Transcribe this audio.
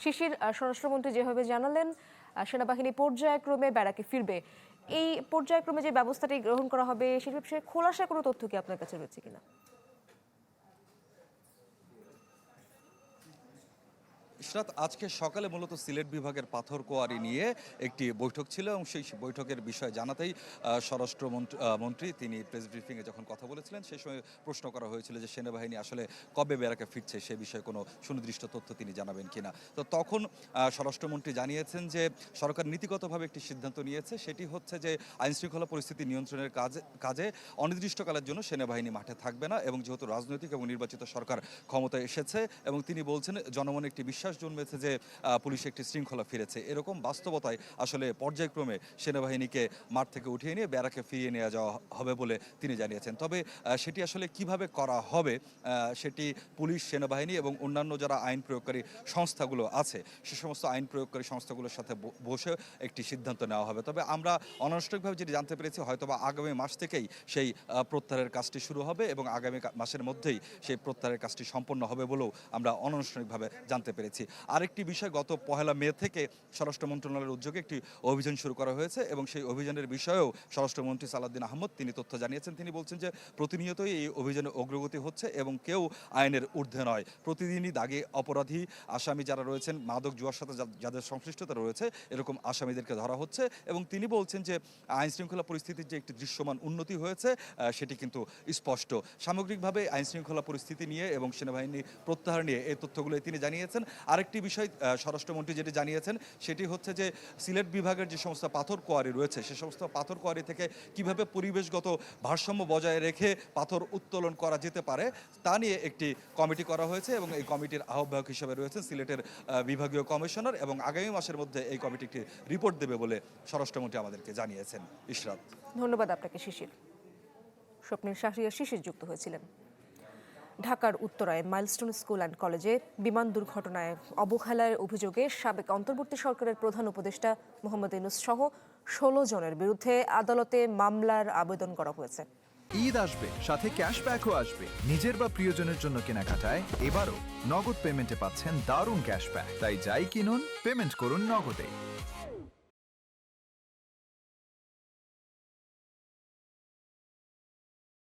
শিশির, স্বরাষ্ট্রমন্ত্রী যেভাবে জানালেন সেনাবাহিনী পর্যায়ক্রমে ব্যারাকে ফিরবে, এই পর্যায়ক্রমে যে ব্যবস্থাটি গ্রহণ করা হবে সে বিষয়ে খোলাসা কোনো তথ্য কি আপনার কাছে রয়েছে কিনা? ইশরাত, আজকে সকালে মূলত সিলেট বিভাগের পাথর কোয়ারি নিয়ে একটি বৈঠক ছিল এবং সেই বৈঠকের বিষয় জানাতেই স্বরাষ্ট্রমন্ত্রী তিনি প্রেস ব্রিফিংয়ে যখন কথা বলেছিলেন সেই সময় প্রশ্ন করা হয়েছিল যে সেনাবাহিনী আসলে কবে ব্যারাকে ফিরছে সে বিষয়ে কোনো সুনির্দিষ্ট তথ্য তিনি জানাবেন কিনা। তো তখন স্বরাষ্ট্রমন্ত্রী জানিয়েছেন যে সরকার নীতিগতভাবে একটি সিদ্ধান্ত নিয়েছে, সেটি হচ্ছে যে আইনশৃঙ্খলা পরিস্থিতি নিয়ন্ত্রণের কাজে অনির্দিষ্টকালের জন্য সেনাবাহিনী মাঠে থাকবে না, এবং যেহেতু রাজনৈতিক এবং নির্বাচিত সরকার ক্ষমতায় এসেছে এবং তিনি বলছেন জনমনে একটি বিশ্বাস জন্মেছে যে পুলিশ একটি শৃঙ্খলা ফিরেছে, এরকম বাস্তবতায় আসলে পর্যায়ক্রমে সেনাবাহিনীকে মাঠ থেকে উঠিয়ে নিয়ে ব্যারাকে ফিরিয়ে নিয়ে যাওয়া হবে বলে তিনি জানিয়েছেন। তবে সেটি আসলে কিভাবে করা হবে সেটি পুলিশ, সেনাবাহিনী এবং অন্যান্য যারা আইন প্রয়োগকারী সংস্থাগুলো আছে সে সমস্ত আইন প্রয়োগকারী সংস্থাগুলোর সাথে বসে একটি সিদ্ধান্ত নেওয়া হবে। তবে আমরা অনানুষ্ঠানিকভাবে যেটি জানতে পেরেছি হয়তোবা আগামী মাস থেকেই সেই প্রত্যাহারের কাজটি শুরু হবে এবং আগামী মাসের মধ্যেই সেই প্রত্যাহারের কাজটি সম্পন্ন হবে বলেও আমরা অনানুষ্ঠানিকভাবে জানতে পেরেছি। আরেকটি বিষয়, গত 1 মে থেকে স্বরাষ্ট্র মন্ত্রণালয়ের উদ্যোগে একটি অভিযান শুরু করা হয়েছে এবং সেই অভিযানের বিষয়েও স্বরাষ্ট্রমন্ত্রী সালাউদ্দিন আহমদ তিনি তথ্য জানিয়েছেন। তিনি বলছেন যে প্রতিনিয়তই এই অভিযানে অগ্রগতি হচ্ছে এবং কেউ আইনের ঊর্ধ্বে নয়। প্রতিদিনই দাগে অপরাধী আসামি যারা রয়েছেন, মাদক জুয়ার সাথে যাদের সংশ্লিষ্টতা রয়েছে এরকম আসামিদেরকে ধরা হচ্ছে এবং তিনি বলছেন যে আইনশৃঙ্খলা পরিস্থিতির যে একটি দৃশ্যমান উন্নতি হয়েছে সেটি কিন্তু স্পষ্ট। সামগ্রিকভাবে আইনশৃঙ্খলা পরিস্থিতি নিয়ে এবং সেনাবাহিনী প্রত্যাহার নিয়ে এই তথ্যগুলোই তিনি জানিয়েছেন। আরেকটি বিষয় স্বরাষ্ট্রমন্ত্রী যেটি জানিয়েছেন সেটি হচ্ছে যে সিলেট বিভাগের যে সমস্ত পাথর কোয়ারি রয়েছে সে সমস্ত পাথর কোয়ারি থেকে কিভাবে পরিবেশগত ভারসাম্য বজায় রেখে পাথর উত্তোলন করা যেতে পারে তা নিয়ে একটি কমিটি করা হয়েছে এবং এই কমিটির আহ্বায়ক হিসেবে রয়েছেন সিলেটের বিভাগীয় কমিশনার এবং আগামী মাসের মধ্যে এই কমিটি একটি রিপোর্ট দেবে বলে স্বরাষ্ট্রমন্ত্রী আমাদেরকে জানিয়েছেন। ইশরাত, ধন্যবাদ আপনাকে শিশির। স্বপ্নের শাহরিয়ার শিশির যুক্ত হয়েছিলেন। ঢাকার উত্তরায় মাইলস্টোন স্কুল অ্যান্ড কলেজে বিমান দুর্ঘটনায় অবহেলার অভিযোগে সাবেক অন্তর্বর্তী সরকারের প্রধান উপদেষ্টা মোহাম্মদ ইউনূস সহ 16 জনের বিরুদ্ধে আদালতে মামলার আবেদন করা হয়েছে। ঈদ আসবে, সাথে ক্যাশব্যাকও আসবে। নিজের বা প্রিয়জনের জন্য কেনাকাটায় এবারও নগদ পেমেন্টে পাচ্ছেন দারুণ ক্যাশব্যাক। তাই যাই কিনুন, পেমেন্ট করুন নগদে।